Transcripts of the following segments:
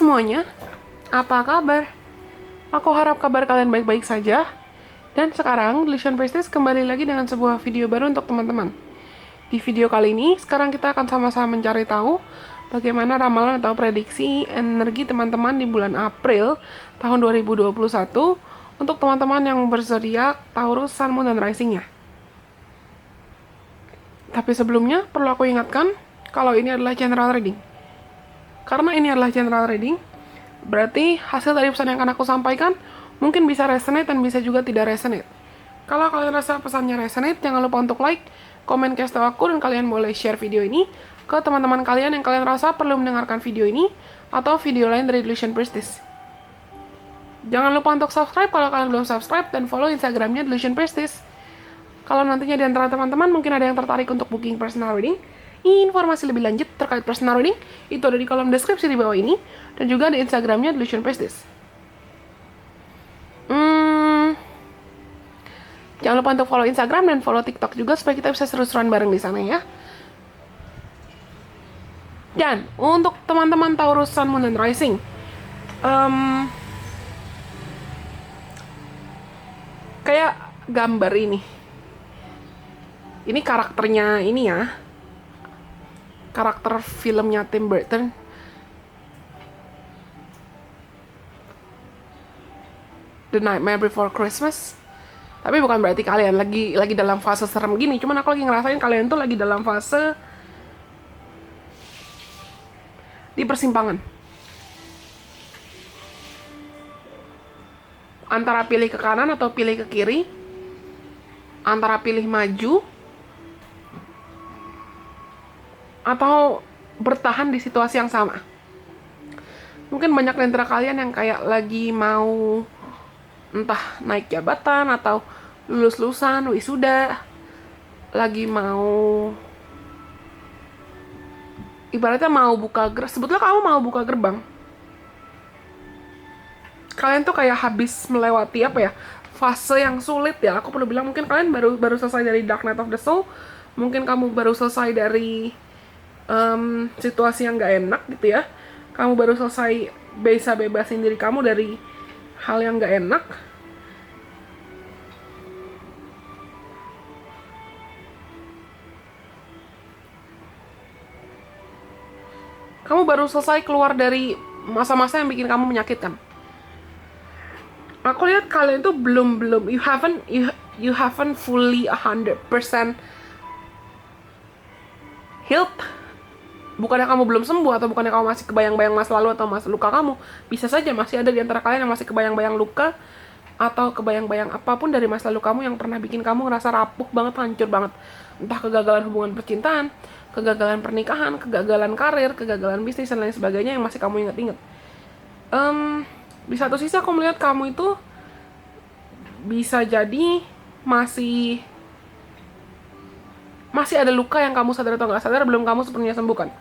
semuanya, apa kabar? Aku harap kabar kalian baik-baik saja. Dan sekarang, Delusion Prestige kembali lagi dengan sebuah video baru untuk teman-teman. Di video kali ini, sekarang kita akan sama-sama mencari tahu bagaimana ramalan atau prediksi energi teman-teman di bulan April tahun 2021 untuk teman-teman yang berzodiak Taurus, Sun, Moon, dan Rising-nya. Tapi sebelumnya, perlu aku ingatkan kalau ini adalah general reading. Karena ini adalah general reading, berarti hasil dari pesan yang akan aku sampaikan mungkin bisa resonate dan bisa juga tidak resonate. Kalau kalian rasa pesannya resonate, jangan lupa untuk like, komen, kasih tahu aku, dan kalian boleh share video ini ke teman-teman kalian yang kalian rasa perlu mendengarkan video ini atau video lain dari Delusion Prestige. Jangan lupa untuk subscribe kalau kalian belum subscribe dan follow Instagramnya Delusion Prestige. Kalau nantinya di antara teman-teman mungkin ada yang tertarik untuk booking personal reading, informasi lebih lanjut terkait personal reading itu ada di kolom deskripsi di bawah ini dan juga di Instagramnya Delusion Prestige. Jangan lupa untuk follow Instagram dan follow TikTok juga supaya kita bisa seru-seruan bareng di sana ya. Dan untuk teman-teman Taurus, Sun, Moon, dan Rising, kayak gambar ini karakternya ini ya, karakter filmnya Tim Burton. The Nightmare Before Christmas. Tapi bukan berarti kalian lagi dalam fase serem gini, cuman aku lagi ngerasain kalian tuh lagi dalam fase di persimpangan. Antara pilih ke kanan atau pilih ke kiri, antara pilih maju atau bertahan di situasi yang sama. Mungkin banyak di antara kalian yang kayak lagi mau entah naik jabatan atau lulus-lulusan, wisuda, lagi mau ibaratnya mau buka sebetulnya kamu mau buka gerbang. Kalian tuh kayak habis melewati fase yang sulit ya. Aku perlu bilang mungkin kalian baru selesai dari Dark Night of the Soul, mungkin kamu baru selesai dari situasi yang gak enak gitu ya. Kamu baru selesai bisa bebasin diri kamu dari hal yang gak enak. Kamu baru selesai keluar dari masa-masa yang bikin kamu menyakitkan. Aku lihat kalian tuh belum you haven't fully 100% healed. Bukannya kamu belum sembuh atau bukannya kamu masih kebayang-bayang masa lalu atau masa luka kamu. Bisa saja masih ada di antara kalian yang masih kebayang-bayang luka atau kebayang-bayang apapun dari masa lalu kamu yang pernah bikin kamu ngerasa rapuh banget, hancur banget. Entah kegagalan hubungan percintaan, kegagalan pernikahan, kegagalan karir, kegagalan bisnis, dan lain sebagainya yang masih kamu ingat-ingat. Di satu sisi aku melihat kamu itu bisa jadi masih ada luka yang kamu sadar atau nggak sadar belum kamu sepenuhnya sembuhkan.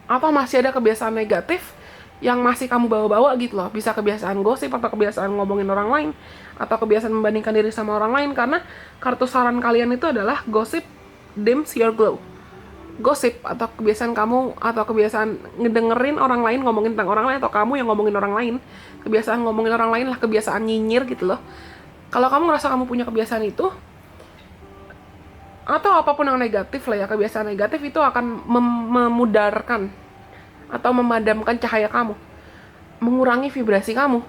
Atau masih ada kebiasaan negatif yang masih kamu bawa-bawa gitu loh. Bisa kebiasaan gosip atau kebiasaan ngomongin orang lain atau kebiasaan membandingkan diri sama orang lain, karena kartu saran kalian itu adalah gossip dims your glow. Gosip atau kebiasaan kamu atau kebiasaan ngedengerin orang lain ngomongin tentang orang lain, atau kamu yang ngomongin orang lain. Kebiasaan ngomongin orang lain lah kebiasaan nyinyir gitu loh. Kalau kamu ngerasa kamu punya kebiasaan itu, atau apapun yang negatif lah ya, kebiasaan negatif itu akan memudarkan atau memadamkan cahaya kamu, mengurangi vibrasi kamu,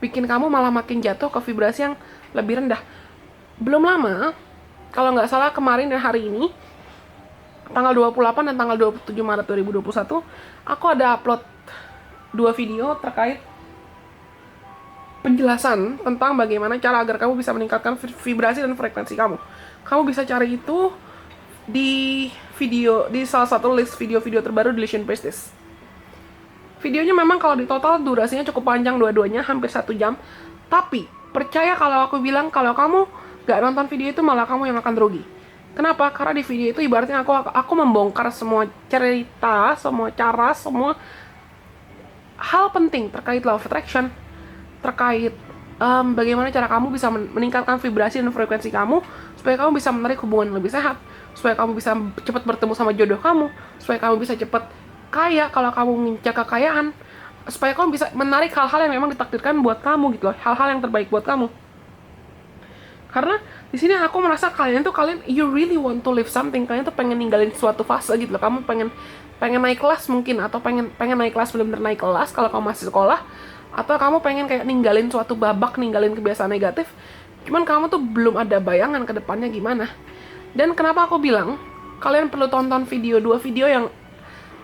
bikin kamu malah makin jatuh ke vibrasi yang lebih rendah. Belum lama, kalau nggak salah kemarin dan hari ini, tanggal 28 dan tanggal 27 Maret 2021, aku ada upload 2 video terkait penjelasan tentang bagaimana cara agar kamu bisa meningkatkan vibrasi dan frekuensi kamu. Kamu bisa cari itu di salah satu list video-video terbaru Delusion Prestige. Videonya memang kalau di total durasinya cukup panjang, dua-duanya hampir 1 jam. Tapi percaya kalau aku bilang, kalau kamu gak nonton video itu malah kamu yang akan rugi. Kenapa? Karena di video itu ibaratnya aku membongkar semua cerita, semua cara, semua hal penting terkait law of attraction, terkait bagaimana cara kamu bisa meningkatkan vibrasi dan frekuensi kamu supaya kamu bisa menarik hubungan yang lebih sehat, supaya kamu bisa cepat bertemu sama jodoh kamu, supaya kamu bisa cepat kaya, kalau kamu mengincar kekayaan, supaya kamu bisa menarik hal-hal yang memang ditakdirkan buat kamu gitu loh, hal-hal yang terbaik buat kamu. Karena di sini aku merasa kalian you really want to live something, kalian tuh pengen ninggalin suatu fase gitu loh, kamu pengen naik kelas mungkin, atau pengen naik kelas, benar-benar naik kelas kalau kamu masih sekolah, atau kamu pengen kayak ninggalin suatu babak, ninggalin kebiasaan negatif, cuman kamu tuh belum ada bayangan ke depannya gimana. Dan kenapa aku bilang kalian perlu tonton dua video yang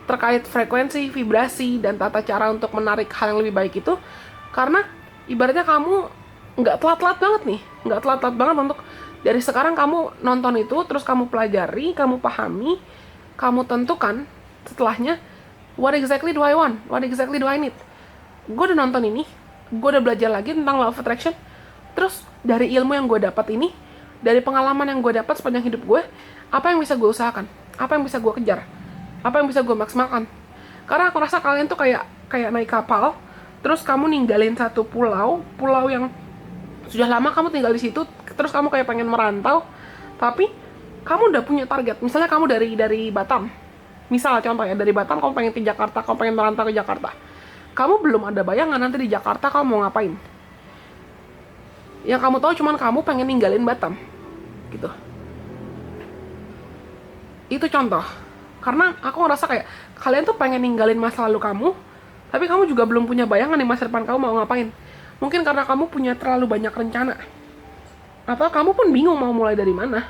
terkait frekuensi, vibrasi, dan tata cara untuk menarik hal yang lebih baik itu, karena ibaratnya kamu nggak telat-telat banget nih, nggak telat-telat banget untuk dari sekarang kamu nonton itu, terus kamu pelajari, kamu pahami, kamu tentukan setelahnya, what exactly do I want, what exactly do I need. Gue udah nonton ini, gue udah belajar lagi tentang law of attraction, terus dari ilmu yang gue dapat ini, dari pengalaman yang gue dapat sepanjang hidup gue, apa yang bisa gue usahakan, apa yang bisa gue kejar, apa yang bisa gue maksimalkan. Karena aku rasa kalian tuh kayak naik kapal, terus kamu ninggalin satu pulau yang sudah lama kamu tinggal di situ, terus kamu kayak pengen merantau, tapi kamu udah punya target. Misalnya kamu dari Batam, misal contoh ya, dari Batam kamu pengen ke Jakarta, kamu pengen merantau ke Jakarta. Kamu belum ada bayangan nanti di Jakarta kamu mau ngapain. Yang kamu tahu cuman kamu pengen ninggalin Batam, gitu. Itu contoh. Karena aku ngerasa kayak kalian tuh pengen ninggalin masa lalu kamu, tapi kamu juga belum punya bayangan di masa depan kamu mau ngapain. Mungkin karena kamu punya terlalu banyak rencana, atau kamu pun bingung mau mulai dari mana.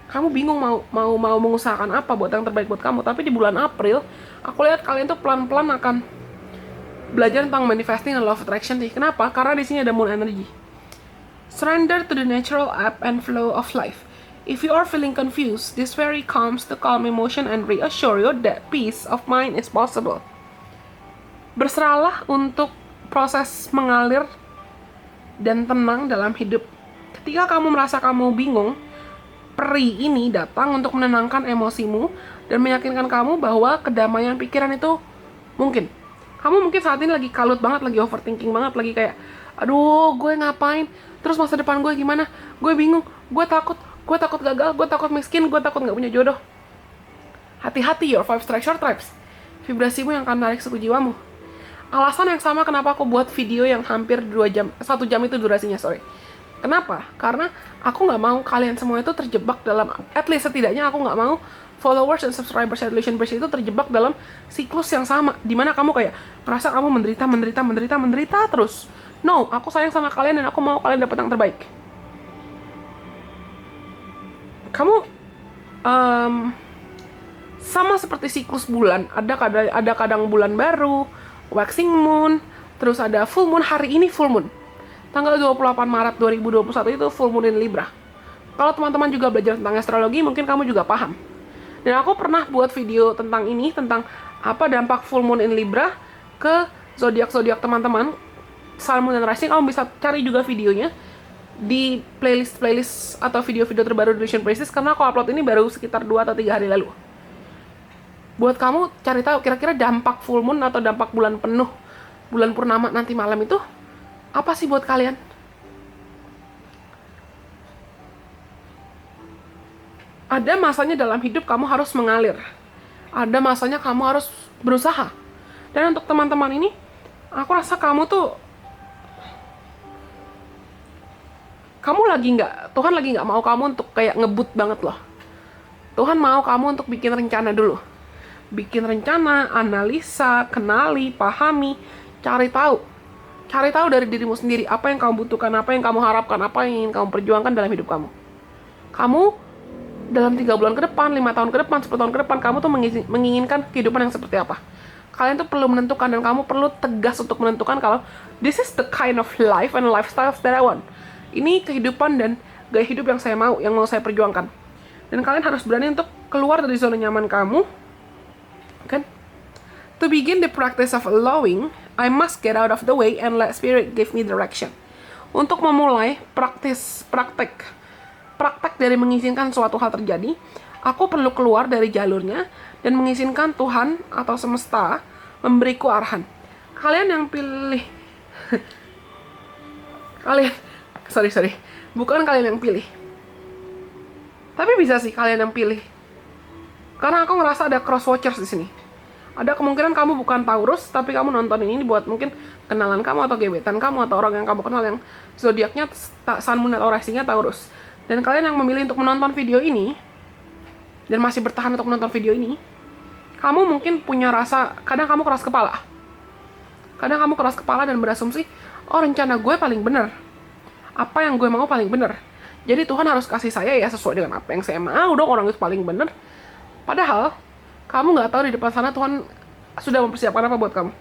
Kamu bingung mau mengusahakan apa buat yang terbaik buat kamu. Tapi di bulan April, aku lihat kalian tuh pelan-pelan akan belajar tentang manifesting and law of attraction sih. Kenapa? Karena di sini ada moon energy. Surrender to the natural ebb and flow of life. If you are feeling confused, this fairy comes to calm emotion and reassure you that peace of mind is possible. Berserahlah untuk proses mengalir dan tenang dalam hidup. Ketika kamu merasa kamu bingung, peri ini datang untuk menenangkan emosimu dan meyakinkan kamu bahwa kedamaian pikiran itu mungkin. Kamu mungkin saat ini lagi kalut banget, lagi overthinking banget, lagi kayak, aduh gue ngapain, terus masa depan gue gimana, gue bingung, gue takut gagal, gue takut miskin, gue takut gak punya jodoh. Hati-hati, your five strikes your tribes. Vibrasimu yang akan menarik suku jiwamu. Alasan yang sama kenapa aku buat video yang hampir 2 jam, 1 jam itu durasinya, sorry. Kenapa? Karena aku nggak mau kalian semua itu terjebak dalam, at least setidaknya aku nggak mau followers dan subscribers Evolution Base itu terjebak dalam siklus yang sama, dimana kamu kayak merasa kamu menderita terus. No, aku sayang sama kalian dan aku mau kalian dapat yang terbaik. Kamu sama seperti siklus bulan, ada kadang bulan baru, waxing moon, terus ada full moon. Hari ini full moon, tanggal 28 Maret 2021 itu full moon in Libra. Kalau teman-teman juga belajar tentang astrologi, mungkin kamu juga paham. Dan aku pernah buat video tentang ini, tentang apa dampak full moon in Libra ke zodiak teman-teman, Sun, Moon, dan Rising. Kamu bisa cari juga videonya di playlist atau video-video terbaru di Vision Priestess, karena aku upload ini baru sekitar 2 atau 3 hari lalu. Buat kamu cari tahu kira-kira dampak full moon atau dampak bulan penuh, bulan purnama nanti malam itu apa sih buat kalian? Ada masanya dalam hidup kamu harus mengalir. Ada masanya kamu harus berusaha. Dan untuk teman-teman ini, aku rasa kamu Tuhan lagi nggak mau kamu untuk kayak ngebut banget loh. Tuhan mau kamu untuk bikin rencana dulu. Bikin rencana, analisa, kenali, pahami, cari tahu dari dirimu sendiri apa yang kamu butuhkan, apa yang kamu harapkan, apa yang ingin kamu perjuangkan dalam hidup kamu. Kamu dalam 3 bulan ke depan, 5 tahun ke depan, 10 tahun ke depan, kamu tuh menginginkan kehidupan yang seperti apa. Kalian tuh perlu menentukan, dan kamu perlu tegas untuk menentukan kalau this is the kind of life and lifestyle that I want. Ini kehidupan dan gaya hidup yang mau saya perjuangkan. Dan kalian harus berani untuk keluar dari zona nyaman kamu, kan? To begin the practice of allowing, I must get out of the way and let spirit give me direction. Untuk memulai praktek dari mengizinkan suatu hal terjadi, aku perlu keluar dari jalurnya dan mengizinkan Tuhan atau semesta memberiku arahan. Kalian yang pilih bukan kalian yang pilih, tapi bisa sih kalian yang pilih. Karena aku ngerasa ada cross watchers di sini. Ada kemungkinan kamu bukan Taurus, tapi kamu nonton ini buat mungkin kenalan kamu atau gebetan kamu atau orang yang kamu kenal yang zodiaknya Sun, Moon, atau Rising-nya Taurus. Dan kalian yang memilih untuk menonton video ini dan masih bertahan untuk menonton video ini, kamu mungkin punya rasa, kadang kamu keras kepala. Kadang kamu keras kepala dan berasumsi, oh rencana gue paling bener. Apa yang gue mau paling bener. Jadi Tuhan harus kasih saya ya sesuai dengan apa yang saya mau dong, orang itu paling bener. Padahal, kamu nggak tahu di depan sana Tuhan sudah mempersiapkan apa buat kamu.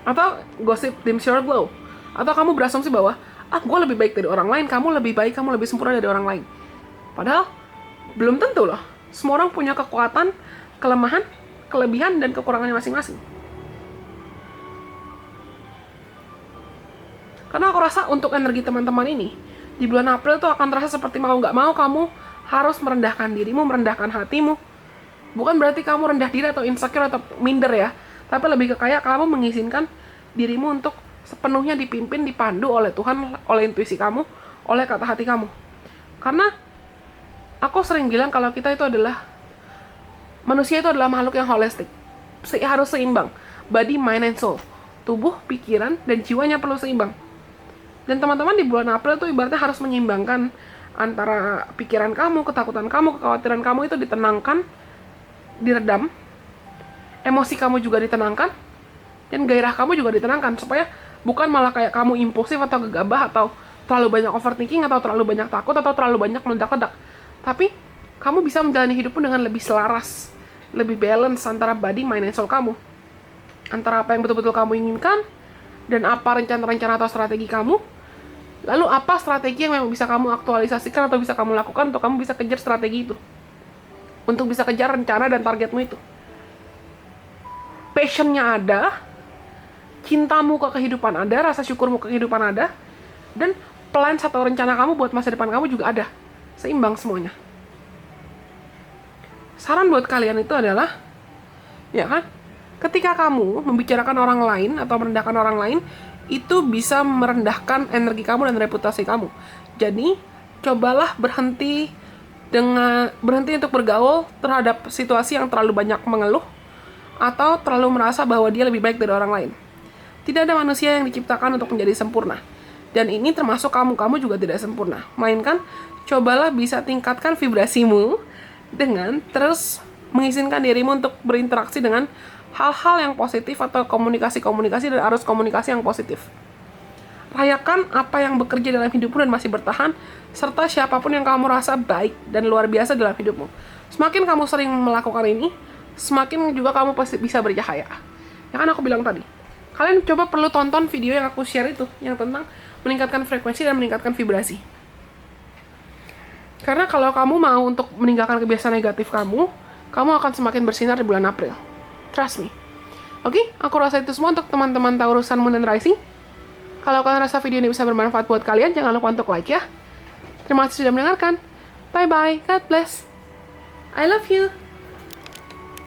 Atau gosip dim your glow. Atau kamu berasumsi bahwa, gue lebih baik dari orang lain, kamu lebih baik, kamu lebih sempurna dari orang lain. Padahal, belum tentu loh. Semua orang punya kekuatan, kelemahan, kelebihan, dan kekurangannya masing-masing. Karena aku rasa untuk energi teman-teman ini, di bulan April tuh akan terasa seperti mau nggak mau kamu harus merendahkan dirimu, merendahkan hatimu. Bukan berarti kamu rendah diri atau insecure atau minder ya, tapi lebih ke kayak kamu mengizinkan dirimu untuk sepenuhnya dipimpin, dipandu oleh Tuhan, oleh intuisi kamu, oleh kata hati kamu. Karena aku sering bilang kalau kita itu adalah, manusia itu adalah makhluk yang holistik, harus seimbang, body, mind, and soul. Tubuh, pikiran, dan jiwanya perlu seimbang. Dan teman-teman di bulan April itu ibaratnya harus menyeimbangkan antara pikiran kamu, ketakutan kamu, kekhawatiran kamu itu ditenangkan, diredam, emosi kamu juga ditenangkan, dan gairah kamu juga ditenangkan, supaya bukan malah kayak kamu impulsif atau gegabah, atau terlalu banyak overthinking, atau terlalu banyak takut, atau terlalu banyak meledak-ledak. Tapi, kamu bisa menjalani hidupmu dengan lebih selaras, lebih balance antara body, mind, and soul kamu. Antara apa yang betul-betul kamu inginkan, dan apa rencana-rencana atau strategi kamu, lalu apa strategi yang memang bisa kamu aktualisasikan atau bisa kamu lakukan untuk kamu bisa kejar strategi itu. Untuk bisa kejar rencana dan targetmu itu. Passionnya ada, cintamu ke kehidupan ada, rasa syukurmu ke kehidupan ada, dan plan atau rencana kamu buat masa depan kamu juga ada. Seimbang semuanya. Saran buat kalian itu adalah, ya kan, ketika kamu membicarakan orang lain atau merendahkan orang lain, itu bisa merendahkan energi kamu dan reputasi kamu. Jadi, cobalah berhenti untuk bergaul terhadap situasi yang terlalu banyak mengeluh atau terlalu merasa bahwa dia lebih baik dari orang lain. Tidak ada manusia yang diciptakan untuk menjadi sempurna. Dan ini termasuk kamu juga tidak sempurna. Melainkan, cobalah bisa tingkatkan vibrasimu dengan terus mengizinkan dirimu untuk berinteraksi dengan hal-hal yang positif atau komunikasi-komunikasi dan arus komunikasi yang positif. Rayakan apa yang bekerja dalam hidupmu dan masih bertahan, serta siapapun yang kamu rasa baik dan luar biasa dalam hidupmu. Semakin kamu sering melakukan ini, semakin juga kamu pasti bisa bercahaya. Ya kan aku bilang tadi. Kalian coba perlu tonton video yang aku share itu, yang tentang meningkatkan frekuensi dan meningkatkan vibrasi. Karena kalau kamu mau untuk meninggalkan kebiasaan negatif kamu akan semakin bersinar di bulan April. Trust me. Oke, aku rasa itu semua untuk teman-teman Taurus, Sun, Moon, dan Rising. Kalau kalian rasa video ini bisa bermanfaat buat kalian, jangan lupa untuk like ya. Terima kasih sudah mendengarkan. Bye-bye. God bless. I love you.